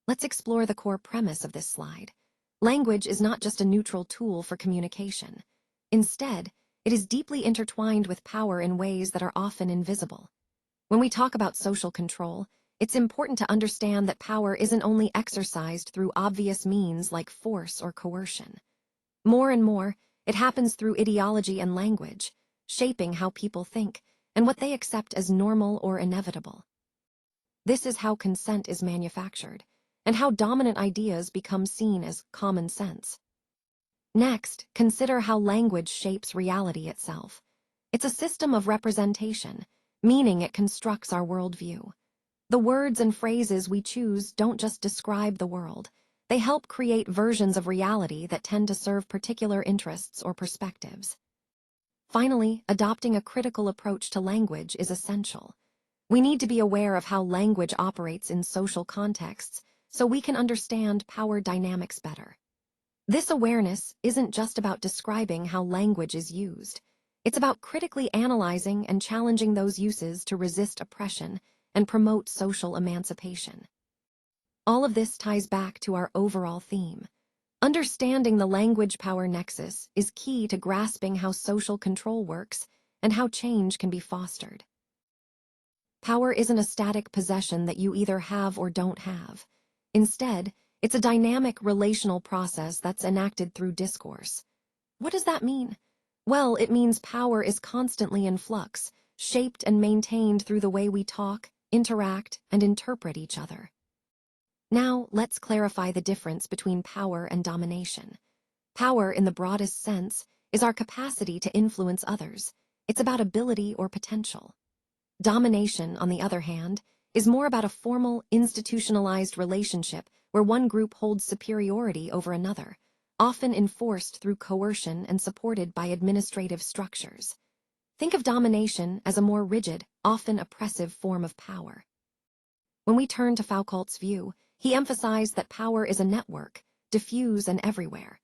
Let's explore the core premise of this slide. Language is not just a neutral tool for communication. Instead, it is deeply intertwined with power in ways that are often invisible. When we talk about social control, it's important to understand that power isn't only exercised through obvious means like force or coercion. More and more, it happens through ideology and language, shaping how people think and what they accept as normal or inevitable. This is how consent is manufactured, and how dominant ideas become seen as common sense. Next, consider how language shapes reality itself. It's a system of representation, meaning it constructs our worldview. The words and phrases we choose don't just describe the world. They help create versions of reality that tend to serve particular interests or perspectives. Finally, adopting a critical approach to language is essential. We need to be aware of how language operates in social contexts so we can understand power dynamics better. This awareness isn't just about describing how language is used. It's about critically analyzing and challenging those uses to resist oppression and promote social emancipation. All of this ties back to our overall theme. Understanding the language-power nexus is key to grasping how social control works and how change can be fostered. Power isn't a static possession that you either have or don't have. Instead, it's a dynamic relational process that's enacted through discourse. What does that mean? Well, it means power is constantly in flux, shaped and maintained through the way we talk, interact, and interpret each other. Now, let's clarify the difference between power and domination. Power, in the broadest sense, is our capacity to influence others. It's about ability or potential. Domination, on the other hand, is more about a formal, institutionalized relationship where one group holds superiority over another, often enforced through coercion and supported by administrative structures. Think of domination as a more rigid, often oppressive form of power. When we turn to Foucault's view, he emphasized that power is a network, diffuse and everywhere.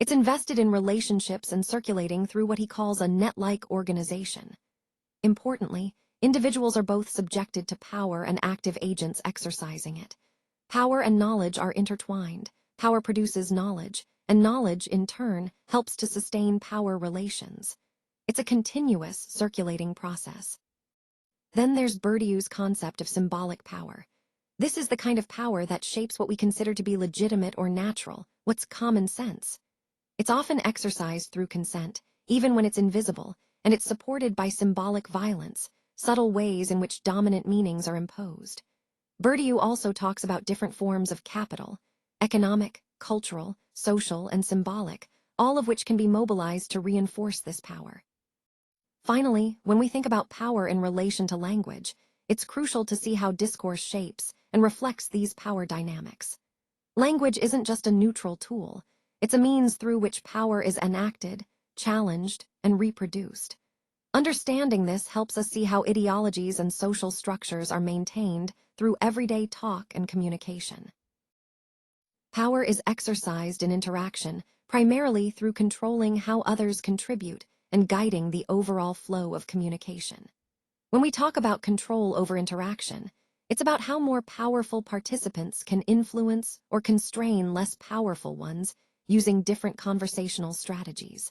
It's invested in relationships and circulating through what he calls a net-like organization. Importantly, individuals are both subjected to power and active agents exercising it. Power and knowledge are intertwined. Power produces knowledge, and knowledge, in turn, helps to sustain power relations. It's a continuous, circulating process. Then there's Bourdieu's concept of symbolic power. This is the kind of power that shapes what we consider to be legitimate or natural, what's common sense. It's often exercised through consent, even when it's invisible, and it's supported by symbolic violence, subtle ways in which dominant meanings are imposed. Bourdieu also talks about different forms of capital: economic, cultural, social, and symbolic, all of which can be mobilized to reinforce this power. Finally, when we think about power in relation to language, it's crucial to see how discourse shapes and reflects these power dynamics. Language isn't just a neutral tool. It's a means through which power is enacted, challenged, and reproduced. Understanding this helps us see how ideologies and social structures are maintained through everyday talk and communication. Power is exercised in interaction, primarily through controlling how others contribute and guiding the overall flow of communication. When we talk about control over interaction, it's about how more powerful participants can influence or constrain less powerful ones using different conversational strategies.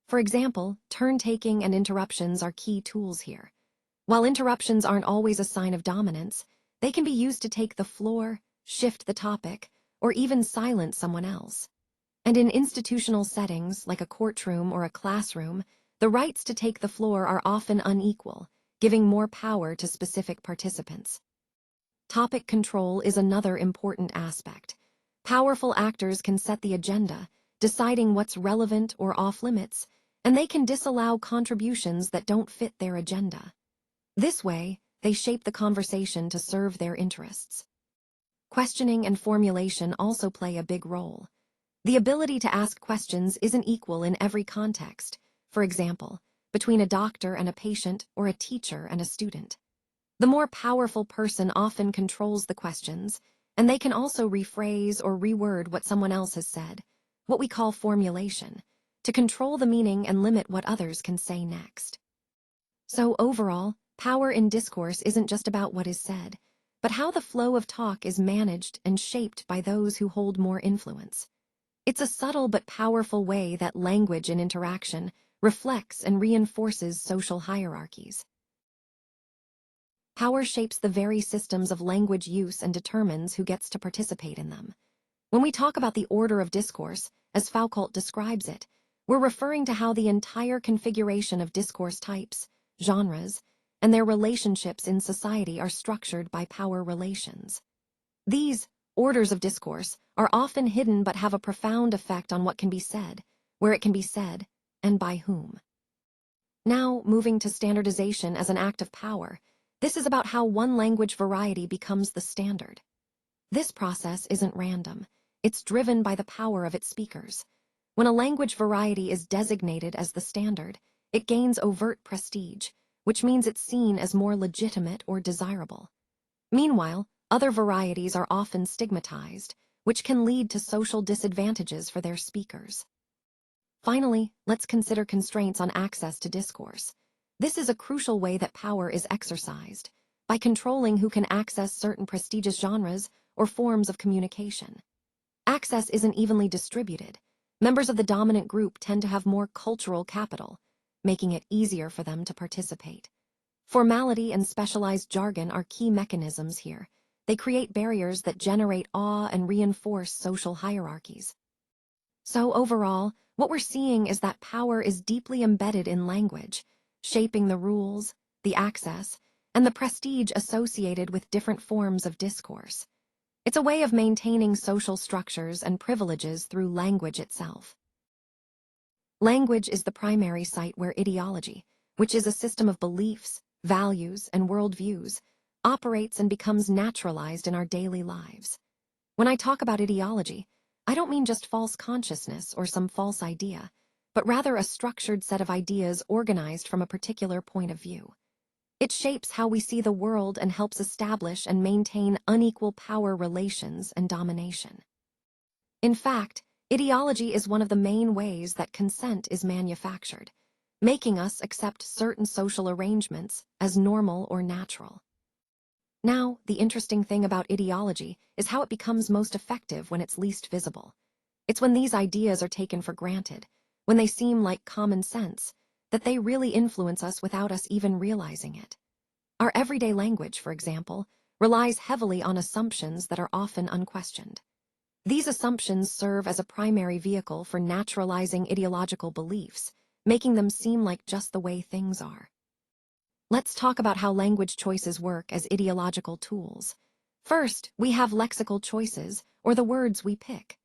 For example, turn-taking and interruptions are key tools here. While interruptions aren't always a sign of dominance, they can be used to take the floor, shift the topic, or even silence someone else. And in institutional settings, like a courtroom or a classroom, the rights to take the floor are often unequal, giving more power to specific participants. Topic control is another important aspect. Powerful actors can set the agenda, deciding what's relevant or off-limits, and they can disallow contributions that don't fit their agenda. This way, they shape the conversation to serve their interests. Questioning and formulation also play a big role. The ability to ask questions isn't equal in every context, for example, between a doctor and a patient or a teacher and a student. The more powerful person often controls the questions, and they can also rephrase or reword what someone else has said, what we call formulation, to control the meaning and limit what others can say next. So overall, power in discourse isn't just about what is said, but but how the flow of talk is managed and shaped by those who hold more influence. It's a subtle but powerful way that language in interaction reflects and reinforces social hierarchies. Power shapes the very systems of language use and determines who gets to participate in them. When we talk about the order of discourse, as Foucault describes it, we're referring to how the entire configuration of discourse types, genres, and their relationships in society are structured by power relations. These orders of discourse are often hidden but have a profound effect on what can be said, where it can be said, and by whom. Now, moving to standardization as an act of power, this is about how one language variety becomes the standard. This process isn't random. It's driven by the power of its speakers. When a language variety is designated as the standard, it gains overt prestige, which means it's seen as more legitimate or desirable. Meanwhile, other varieties are often stigmatized, which can lead to social disadvantages for their speakers. Finally, let's consider constraints on access to discourse. This is a crucial way that power is exercised, by controlling who can access certain prestigious genres or forms of communication. Access isn't evenly distributed. Members of the dominant group tend to have more cultural capital, making it easier for them to participate. Formality and specialized jargon are key mechanisms here. They create barriers that generate awe and reinforce social hierarchies. So overall, what we're seeing is that power is deeply embedded in language, shaping the rules, the access, and the prestige associated with different forms of discourse. It's a way of maintaining social structures and privileges through language itself. Language is the primary site where ideology, which is a system of beliefs, values, and worldviews, operates and becomes naturalized in our daily lives. When I talk about ideology, I don't mean just false consciousness or some false idea, but rather a structured set of ideas organized from a particular point of view. It shapes how we see the world and helps establish and maintain unequal power relations and domination. In fact, ideology is one of the main ways that consent is manufactured, making us accept certain social arrangements as normal or natural. Now, the interesting thing about ideology is how it becomes most effective when it's least visible. It's when these ideas are taken for granted, when they seem like common sense, that they really influence us without us even realizing it. Our everyday language, for example, relies heavily on assumptions that are often unquestioned. These assumptions serve as a primary vehicle for naturalizing ideological beliefs, making them seem like just the way things are. Let's talk about how language choices work as ideological tools. First, we have lexical choices, or the words we pick.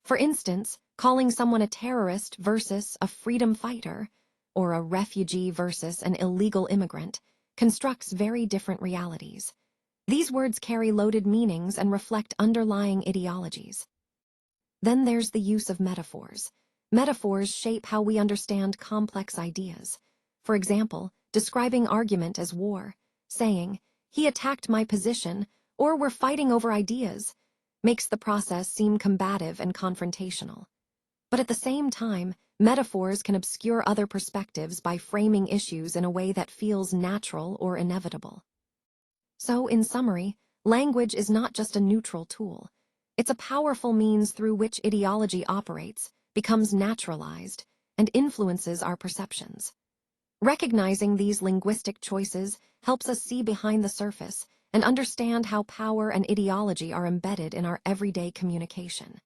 For instance, calling someone a terrorist versus a freedom fighter, or a refugee versus an illegal immigrant, constructs very different realities. These words carry loaded meanings and reflect underlying ideologies. Then there's the use of metaphors. Metaphors shape how we understand complex ideas. For example, describing argument as war, saying, "He attacked my position," or "we're fighting over ideas," makes the process seem combative and confrontational. But at the same time, metaphors can obscure other perspectives by framing issues in a way that feels natural or inevitable. So, in summary, language is not just a neutral tool. It's a powerful means through which ideology operates, becomes naturalized, and influences our perceptions. Recognizing these linguistic choices helps us see behind the surface and understand how power and ideology are embedded in our everyday communication.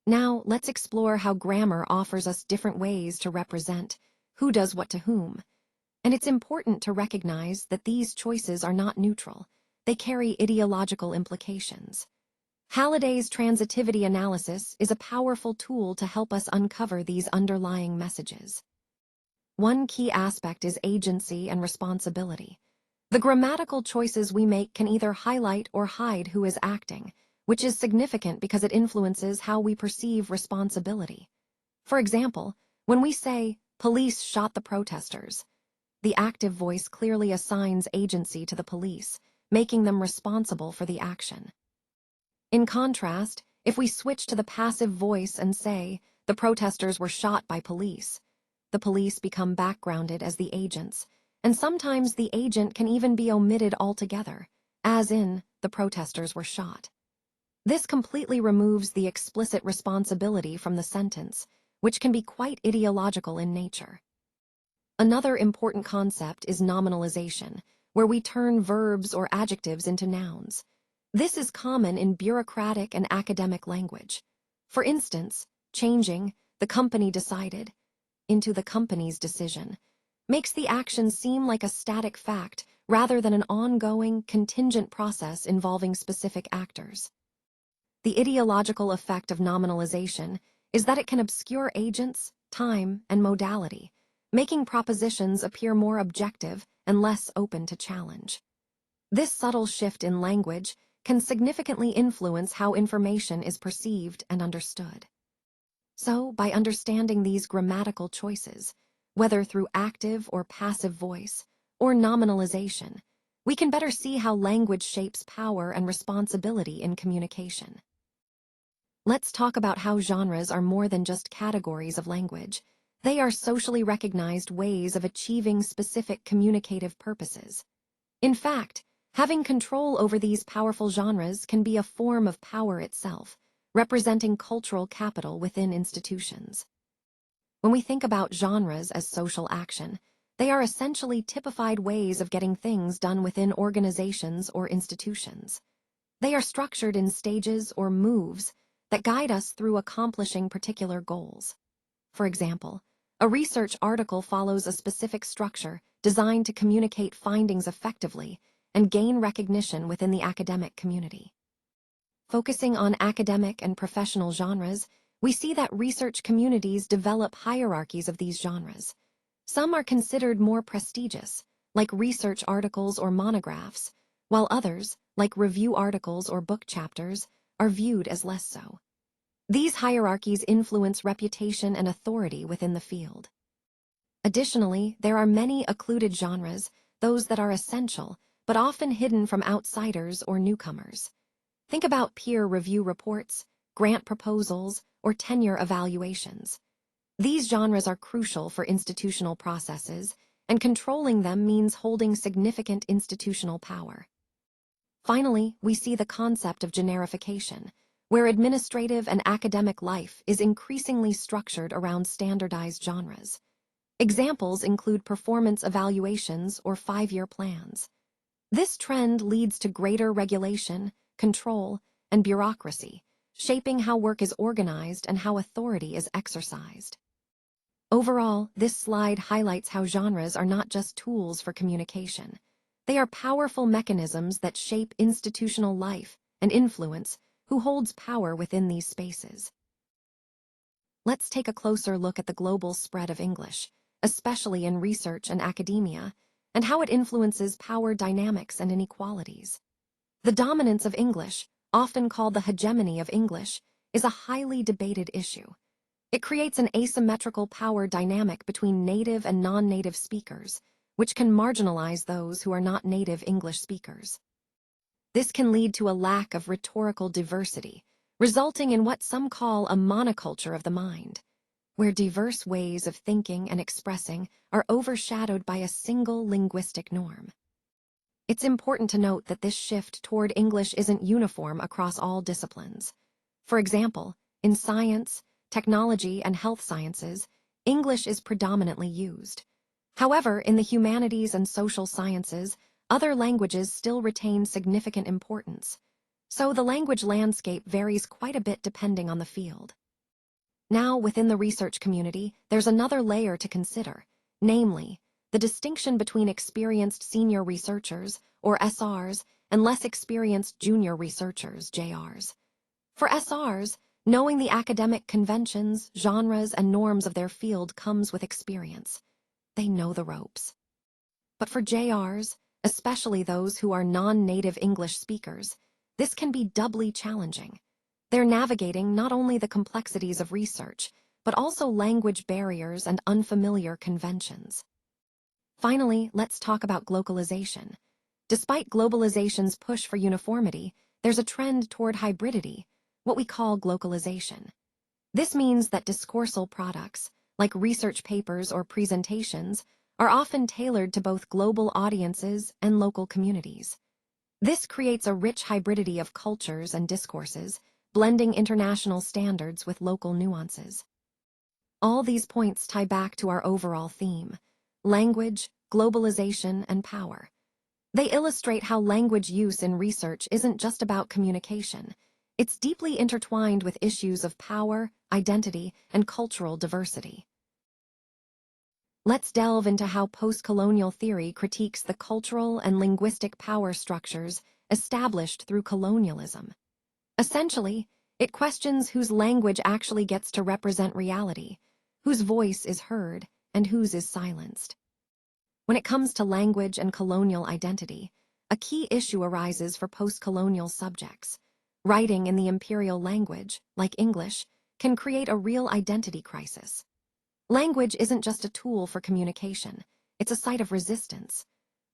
Now, let's explore how grammar offers us different ways to represent who does what to whom. And it's important to recognize that these choices are not neutral. They carry ideological implications. Halliday's transitivity analysis is a powerful tool to help us uncover these underlying messages. One key aspect is agency and responsibility. The grammatical choices we make can either highlight or hide who is acting, which is significant because it influences how we perceive responsibility. For example, when we say, "Police shot the protesters," the active voice clearly assigns agency to the police, making them responsible for the action. In contrast, if we switch to the passive voice and say, "The protesters were shot by police," the police become backgrounded as the agents, and sometimes the agent can even be omitted altogether, as in, the protesters were shot. This completely removes the explicit responsibility from the sentence, which can be quite ideological in nature. Another important concept is nominalization, where we turn verbs or adjectives into nouns. This is common in bureaucratic and academic language. For instance, changing "the company decided" into "the company's decision" makes the action seem like a static fact rather than an ongoing, contingent process involving specific actors. The ideological effect of nominalization is that it can obscure agents, time, and modality, making propositions appear more objective and less open to challenge. This subtle shift in language can significantly influence how information is perceived and understood. So, by understanding these grammatical choices, whether through active or passive voice, or nominalization, we can better see how language shapes power and responsibility in communication. Let's talk about how genres are more than just categories of language. They are socially recognized ways of achieving specific communicative purposes. In fact, having control over these powerful genres can be a form of power itself, representing cultural capital within institutions. When we think about genres as social action, they are essentially typified ways of getting things done within organizations or institutions. They are structured in stages or moves that guide us through accomplishing particular goals. For example, a research article follows a specific structure designed to communicate findings effectively and gain recognition within the academic community. Focusing on academic and professional genres, we see that research communities develop hierarchies of these genres. Some are considered more prestigious, like research articles or monographs, while others, like review articles or book chapters, are viewed as less so. These hierarchies influence reputation and authority within the field. Additionally, there are many occluded genres, those that are essential, but often hidden from outsiders or newcomers. Think about peer review reports, grant proposals, or tenure evaluations. These genres are crucial for institutional processes, and controlling them means holding significant institutional power. Finally, we see the concept of generification, where administrative and academic life is increasingly structured around standardized genres. Examples include performance evaluations or 5-year plans. This trend leads to greater regulation, control, and bureaucracy, shaping how work is organized and how authority is exercised. Overall, this slide highlights how genres are not just tools for communication. They are powerful mechanisms that shape institutional life and influence who holds power within these spaces. Let's take a closer look at the global spread of English, especially in research and academia, and how it influences power dynamics and inequalities. The dominance of English, often called the hegemony of English, is a highly debated issue. It creates an asymmetrical power dynamic between native and non-native speakers, which can marginalize those who are not native English speakers. This can lead to a lack of rhetorical diversity, resulting in what some call a monoculture of the mind, where diverse ways of thinking and expressing are overshadowed by a single linguistic norm. It's important to note that this shift toward English isn't uniform across all disciplines. For example, in science, technology, and health sciences, English is predominantly used. However, in the humanities and social sciences, other languages still retain significant importance. So the language landscape varies quite a bit depending on the field. Now, within the research community, there's another layer to consider, namely, the distinction between experienced senior researchers, or SRs, and less experienced junior researchers, JRs. For SRs, knowing the academic conventions, genres, and norms of their field comes with experience. They know the ropes. But for JRs, especially those who are non-native English speakers, this can be doubly challenging. They're navigating not only the complexities of research, but also language barriers and unfamiliar conventions. Finally, let's talk about globalization. Despite globalization's push for uniformity, there's a trend toward hybridity, what we call glocalization. This means that discoursal products, like research papers or presentations, are often tailored to both global audiences and local communities. This creates a rich hybridity of cultures and discourses, blending international standards with local nuances. All these points tie back to our overall theme: language, globalization, and power. They illustrate how language use in research isn't just about communication. It's deeply intertwined with issues of power, identity, and cultural diversity. Let's delve into how post-colonial theory critiques the cultural and linguistic power structures established through colonialism. Essentially, it questions whose language actually gets to represent reality, whose voice is heard, and whose is silenced. When it comes to language and colonial identity, a key issue arises for post-colonial subjects. Writing in the imperial language, like English, can create a real identity crisis. Language isn't just a tool for communication, it's a site of resistance.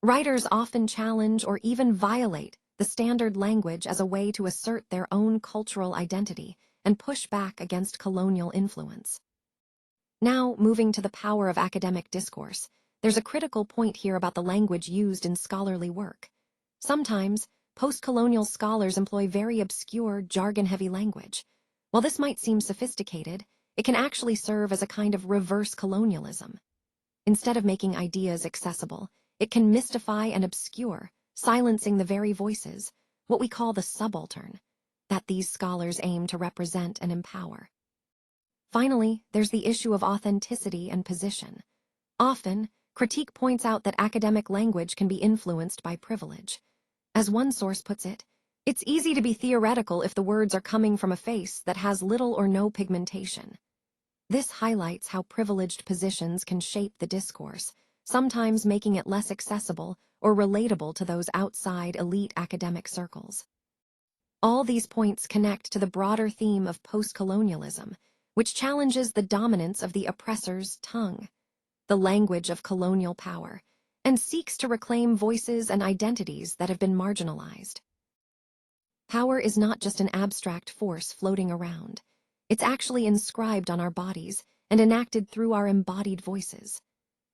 Writers often challenge or even violate the standard language as a way to assert their own cultural identity and push back against colonial influence. Now, moving to the power of academic discourse, there's a critical point here about the language used in scholarly work. Sometimes, post-colonial scholars employ very obscure, jargon-heavy language. While this might seem sophisticated, it can actually serve as a kind of reverse colonialism. Instead of making ideas accessible, it can mystify and obscure, silencing the very voices, what we call the subaltern, that these scholars aim to represent and empower. Finally, there's the issue of authenticity and position. Often, critique points out that academic language can be influenced by privilege. As one source puts it, it's easy to be theoretical if the words are coming from a face that has little or no pigmentation. This highlights how privileged positions can shape the discourse, sometimes making it less accessible or relatable to those outside elite academic circles. All these points connect to the broader theme of post-colonialism, which challenges the dominance of the oppressor's tongue, the language of colonial power, and seeks to reclaim voices and identities that have been marginalized. Power is not just an abstract force floating around. It's actually inscribed on our bodies and enacted through our embodied voices.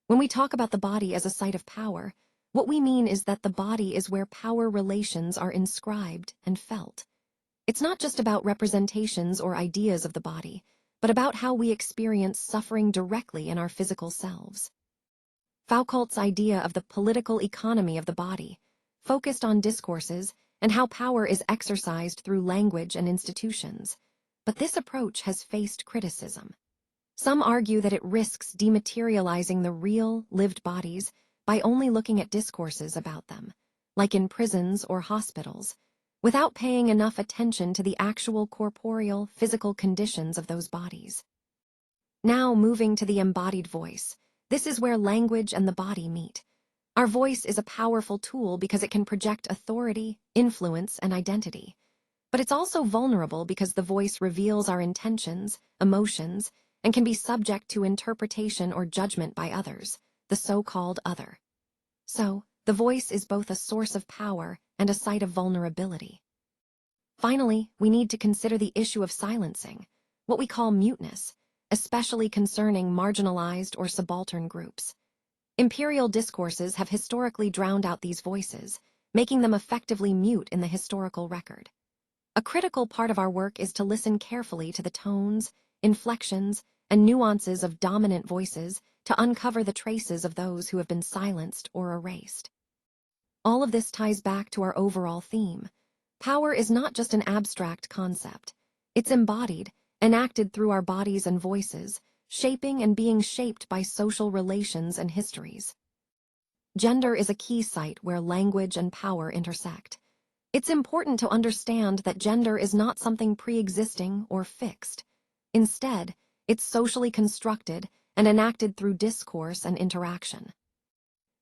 When we talk about the body as a site of power, what we mean is that the body is where power relations are inscribed and felt. It's not just about representations or ideas of the body, but about how we experience suffering directly in our physical selves. Foucault's idea of the political economy of the body focused on discourses and how power is exercised through language and institutions, but this approach has faced criticism. Some argue that it risks dematerializing the real, lived bodies by only looking at discourses about them, like in prisons or hospitals, without paying enough attention to the actual corporeal, physical conditions of those bodies. Now, moving to the embodied voice, this is where language and the body meet. Our voice is a powerful tool because it can project authority, influence, and identity. But it's also vulnerable because the voice reveals our intentions, emotions, and can be subject to interpretation or judgment by others, the so-called other. So, the voice is both a source of power and a site of vulnerability. Finally, we need to consider the issue of silencing, what we call muteness, especially concerning marginalized or subaltern groups. Imperial discourses have historically drowned out these voices, making them effectively mute in the historical record. A critical part of our work is to listen carefully to the tones, inflections, and nuances of dominant voices to uncover the traces of those who have been silenced or erased. All of this ties back to our overall theme. Power is not just an abstract concept. It's embodied, enacted through our bodies and voices, shaping and being shaped by social relations and histories. Gender is a key site where language and power intersect. It's important to understand that gender is not something pre-existing or fixed. Instead, it's socially constructed and enacted through discourse and interaction.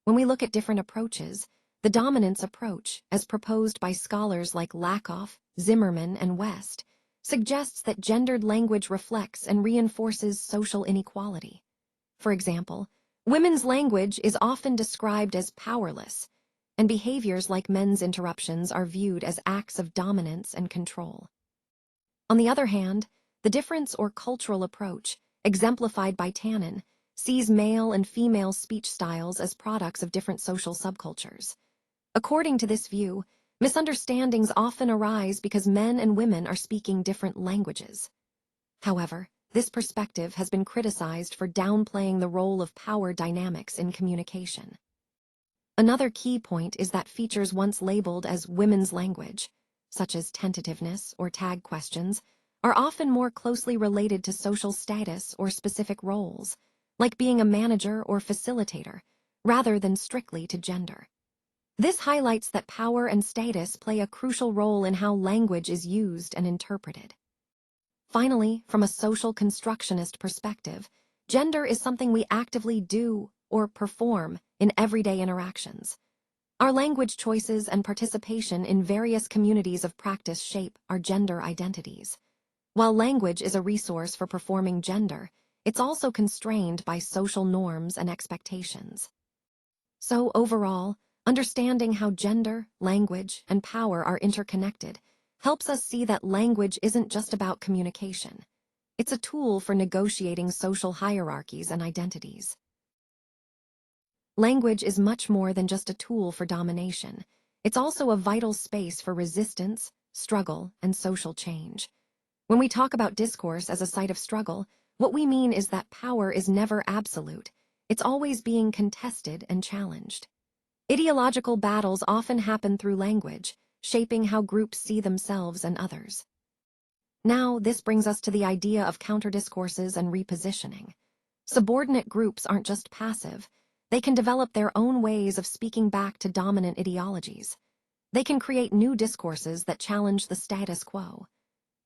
When we look at different approaches, the dominance approach, as proposed by scholars like Lakoff, Zimmerman, and West, suggests that gendered language reflects and reinforces social inequality. For example, women's language is often described as powerless, and behaviors like men's interruptions are viewed as acts of dominance and control. On the other hand, the difference or cultural approach, exemplified by Tannen, sees male and female speech styles as products of different social subcultures. According to this view, Misunderstandings often arise because men and women are speaking different languages. However, this perspective has been criticized for downplaying the role of power dynamics in communication. Another key point is that features once labeled as women's language, such as tentativeness or tag questions, are often more closely related to social status or specific roles, like being a manager or facilitator, rather than strictly to gender. This highlights that power and status play a crucial role in how language is used and interpreted. Finally, from a social constructionist perspective, gender is something we actively do or perform in everyday interactions. Our language choices and participation in various communities of practice shape our gender identities. While language is a resource for performing gender, it's also constrained by social norms and expectations. So overall, understanding how gender, language, and power are interconnected helps us see that language isn't just about communication. It's a tool for negotiating social hierarchies and identities. Language is much more than just a tool for domination. It's also a vital space for resistance, struggle, and social change. When we talk about discourse as a site of struggle, what we mean is that power is never absolute. It's always being contested and challenged. Ideological battles often happen through language, shaping how groups see themselves and others. Now, this brings us to the idea of counter-discourses and repositioning. Subordinate groups aren't just passive. They can develop their own ways of speaking back to dominant ideologies. They can create new discourses that challenge the status quo.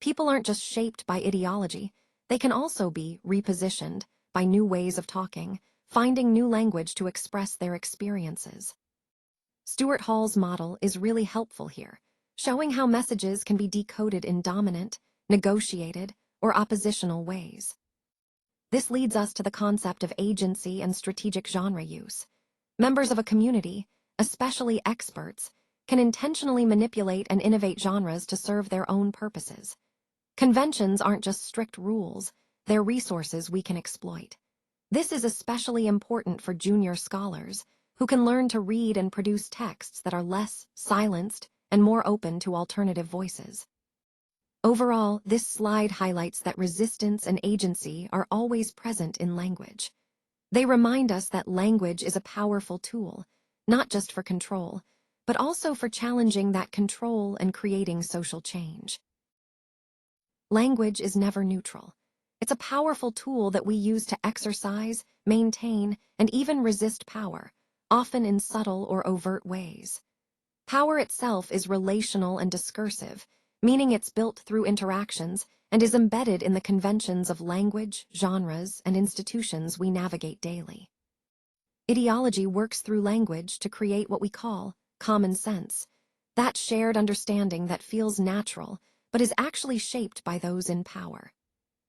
People aren't just shaped by ideology. They can also be repositioned by new ways of talking, finding new language to express their experiences. Stuart Hall's model is really helpful here, showing how messages can be decoded in dominant, negotiated, or oppositional ways. This leads us to the concept of agency and strategic genre use. Members of a community, especially experts, can intentionally manipulate and innovate genres to serve their own purposes. Conventions aren't just strict rules, they're resources we can exploit. This is especially important for junior scholars, who can learn to read and produce texts that are less silenced and more open to alternative voices. Overall, this slide highlights that resistance and agency are always present in language. They remind us that language is a powerful tool, not just for control, but also for challenging that control and creating social change. Language is never neutral. It's a powerful tool that we use to exercise, maintain, and even resist power, often in subtle or overt ways. Power itself is relational and discursive, meaning it's built through interactions and is embedded in the conventions of language, genres, and institutions we navigate daily. Ideology works through language to create what we call common sense, that shared understanding that feels natural but is actually shaped by those in power.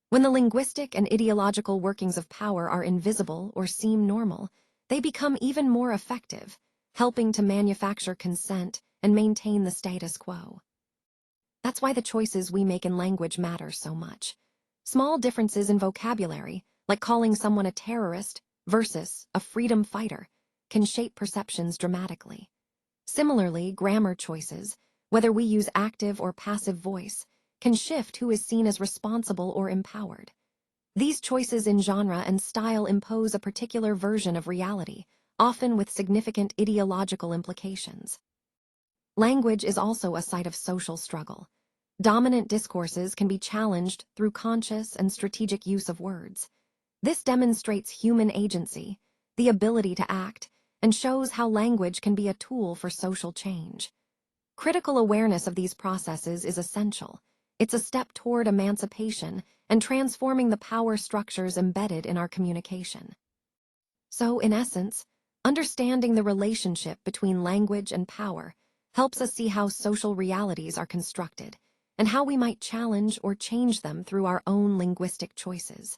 When the linguistic and ideological workings of power are invisible or seem normal, they become even more effective, helping to manufacture consent and maintain the status quo. That's why the choices we make in language matter so much. Small differences in vocabulary, like calling someone a terrorist versus a freedom fighter, can shape perceptions dramatically. Similarly, grammar choices, whether we use active or passive voice, can shift who is seen as responsible or empowered. These choices in genre and style impose a particular version of reality, often with significant ideological implications. Language is also a site of social struggle. Dominant discourses can be challenged through conscious and strategic use of words. This demonstrates human agency, the ability to act, and shows how language can be a tool for social change. Critical awareness of these processes is essential. It's a step toward emancipation and transforming the power structures embedded in our communication. So, in essence, understanding the relationship between language and power helps us see how social realities are constructed and how we might challenge or change them through our own linguistic choices.